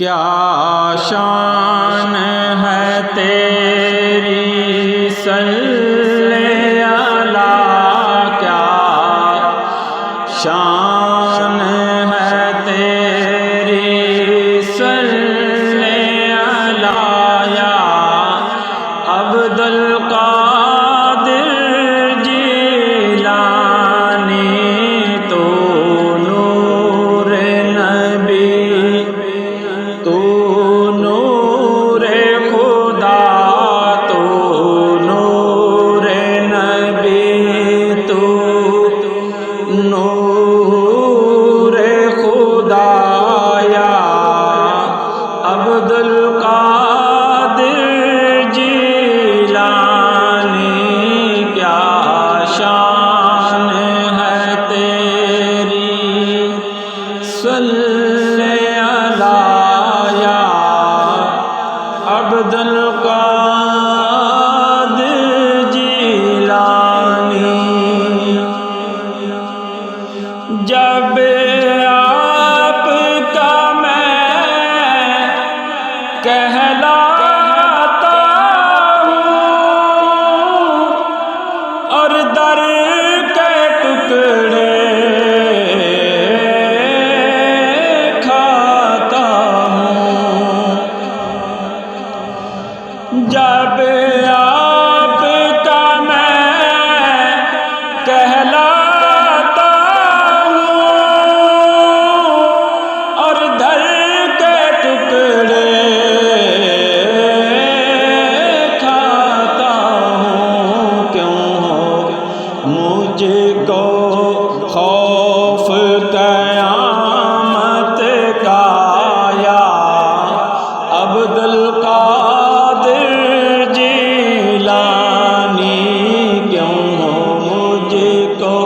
کیا شان ہے تیری صلی اللہ، کیا شان ہے تیری صلی اللہ یا عبد القادر جیلانی، تو نور نبی، تو نور خدا، تو نور نبی، تو نور خدا یا عبد القادر جیلانی، کیا شان ہے تیری صلی اللہ یا عبد القادر جیلانی۔ جب آپ کا میں کہلاتا ہوں اور در کے ٹکڑے کھاتا ہوں، جب آپ کا میں کہلاتا ہوں اور در کے ٹکڑے کھاتا ہوں، کیوں ہو مجھ کو خوف قیامت کا یا عبد القادر جیلانی، کیوں ہو مجھ کو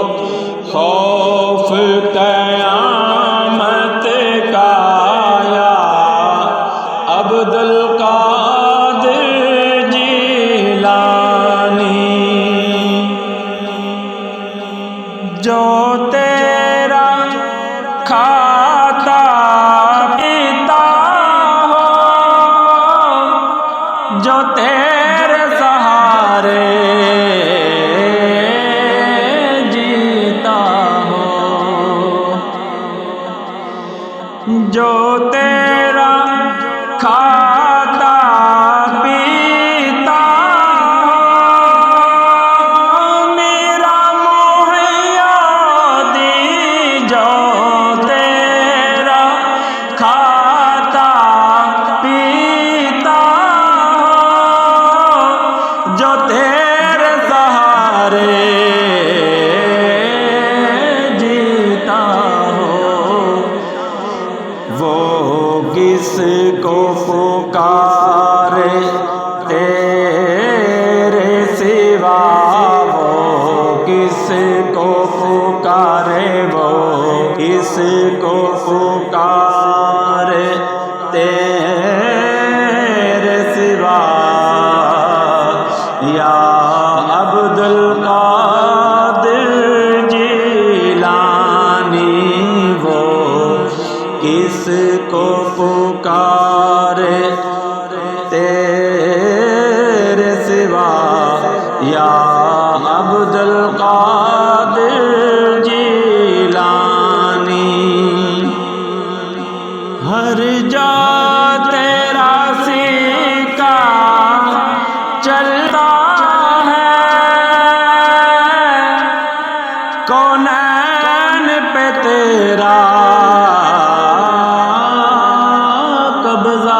خوف قیامت کا یا عبد القادر جیلانی۔ جو تیرا کھاتا پیتا ہو، جو تیرے سہارے جیتا ہو، جو تیرا کھاتا پیتا ہو، میرا محیادی، جو تیرا کھاتا پیتا ہو، جو تیرے سہارے جیتا ہو، وہ کس کو پکارے تیرے سوا، وہ کس کو پکارے، وہ کس کو پکارے تیرے سوا یا عبد القادر جیلانی، وہ کس کو پکارے تیرے سوا یا عبد القادر جیلانی۔ ہر جا تیرا سیکا چلتا ہے، کونین پہ تیرا قبضہ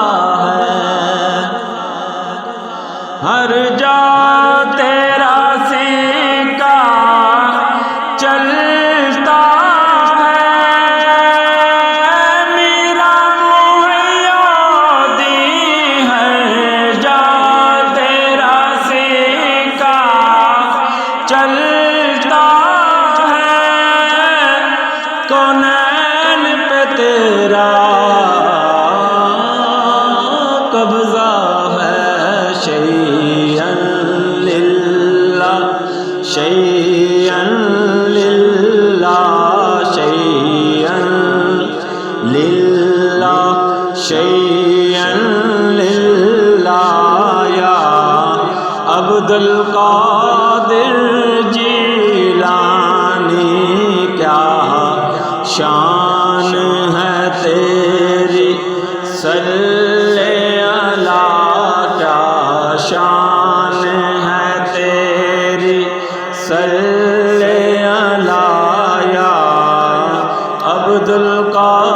عبد القادر جیلانی کیا شان ہے تیری صلی اللہ کیا شان ہے تیری صلی اللہ یا عبد القادر